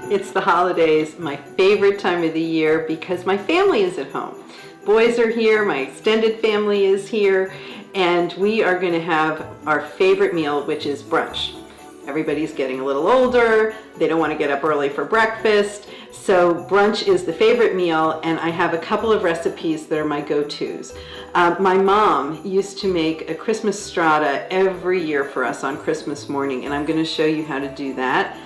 It's the holidays, my favorite time of the year because my family is at home. Boys are here, my extended family is here, and we are going to have our favorite meal, which is brunch. Everybody's getting a little older, they don't want to get up early for breakfast, so brunch is the favorite meal, and I have a couple of recipes that are my go-tos. My mom used to make a Christmas strata every year for us on Christmas morning, and I'm going to show you how to do that.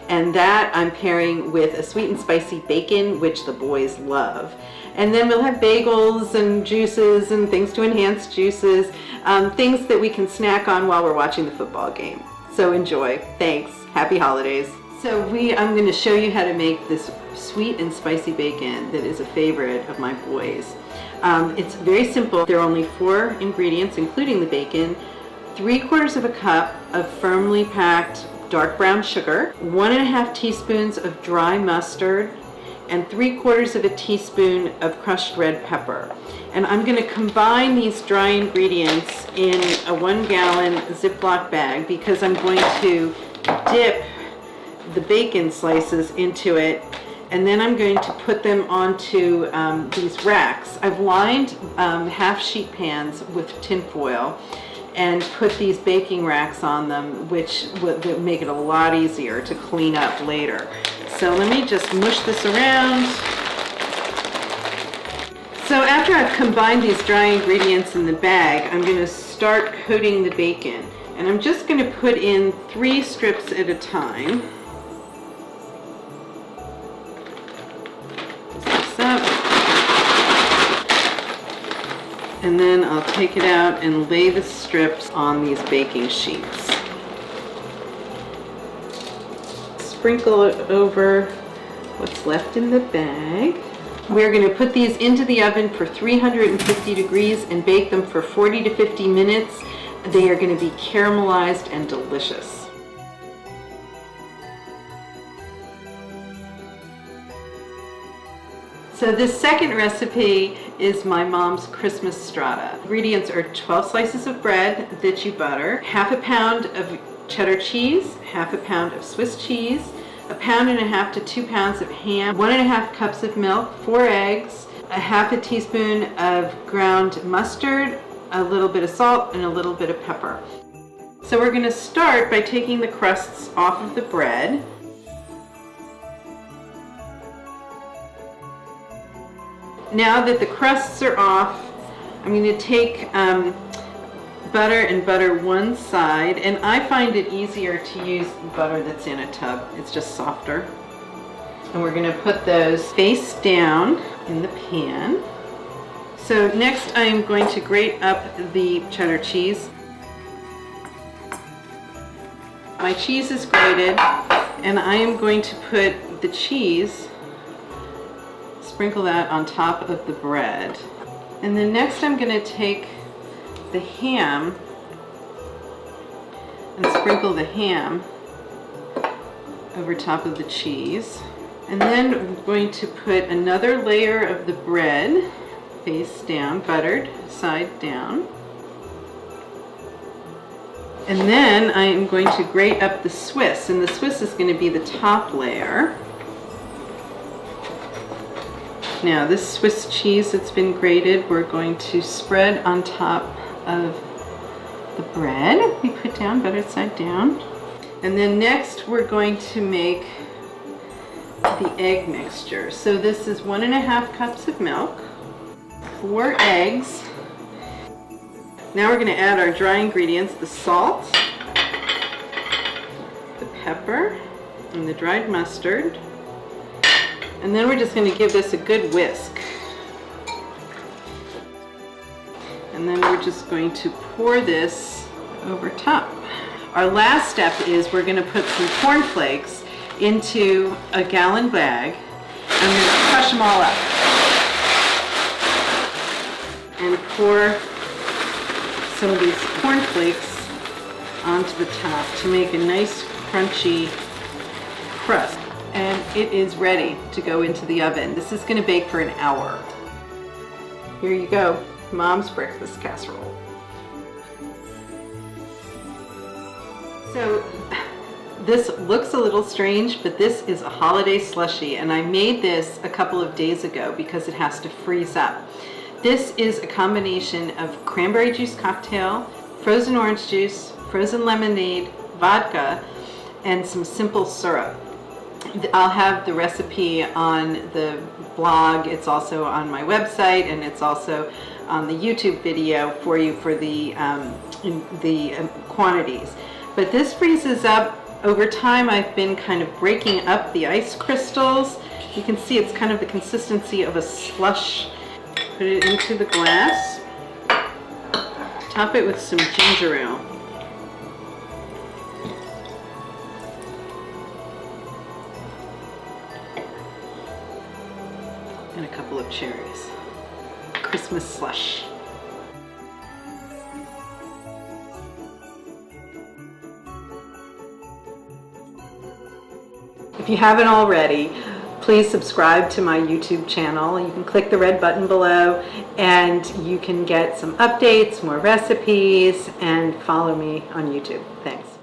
And that I'm pairing with a sweet and spicy bacon, which the boys love. And then we'll have bagels and juices and things to enhance juices, things that we can snack on while we're watching the football game. So enjoy. Thanks. Happy holidays. So I'm going to show you how to make this sweet and spicy bacon that is a favorite of my boys. It's very simple. There are only 4 ingredients, including the bacon, 3/4 cup of firmly packed dark brown sugar, 1½ teaspoons of dry mustard, and 3/4 teaspoon of crushed red pepper. And I'm going to combine these dry ingredients in a 1-gallon Ziploc bag because I'm going to dip the bacon slices into it, and then I'm going to put them onto these racks. I've lined half sheet pans with tin foil and put these baking racks on them, which would make it a lot easier to clean up later. So let me just mush this around. So after I've combined these dry ingredients in the bag, I'm going to start coating the bacon. And I'm just going to put in 3 strips at a time. Just this up. And then I'll take it out and lay the strips on these baking sheets. Sprinkle it over what's left in the bag. We're going to put these into the oven for 350 degrees and bake them for 40 to 50 minutes. They are going to be caramelized and delicious. So this second recipe is my mom's Christmas strata. Ingredients are 12 slices of bread that you butter, 1/2 pound of cheddar cheese, 1/2 pound of Swiss cheese, 1.5 pounds to 2 pounds of ham, 1½ cups of milk, 4 eggs, 1/2 teaspoon of ground mustard, a little bit of salt, and a little bit of pepper. So we're going to start by taking the crusts off of the bread. Now that the crusts are off, I'm going to take butter and butter one side, and I find it easier to use butter that's in a tub. It's just softer. And we're going to put those face down in the pan. So next I am going to grate up the cheddar cheese. My cheese is grated, and I am going to put the cheese, sprinkle that on top of the bread. And then next I'm going to take the ham and sprinkle the ham over top of the cheese. And then I'm going to put another layer of the bread face down, buttered, side down. And then I am going to grate up the Swiss, and the Swiss is going to be the top layer. Now this Swiss cheese that's been grated, we're going to spread on top of the bread we put down, buttered side down. And then next we're going to make the egg mixture. So this is 1½ cups of milk, 4 eggs. Now we're going to add our dry ingredients, the salt, the pepper, and the dried mustard. And then we're just going to give this a good whisk. And then we're just going to pour this over top. Our last step is we're going to put some cornflakes into a gallon bag. I'm going to crush them all up and pour some of these cornflakes onto the top to make a nice crunchy crust. And it is ready to go into the oven. This is going to bake for an hour. Here you go, Mom's breakfast casserole. So this looks a little strange, but this is a holiday slushie, and I made this a couple of days ago because it has to freeze up. This is a combination of cranberry juice cocktail, frozen orange juice, frozen lemonade, vodka, and some simple syrup. I'll have the recipe on the blog. It's also on my website, and it's also on the YouTube video for you for the quantities. But this freezes up over time. I've been kind of breaking up the ice crystals. You can see it's kind of the consistency of a slush. Put it into the glass. Top it with some ginger ale. And a couple of cherries. Christmas slush. If you haven't already, please subscribe to my YouTube channel. You can click the red button below and you can get some updates, more recipes, and follow me on YouTube. Thanks.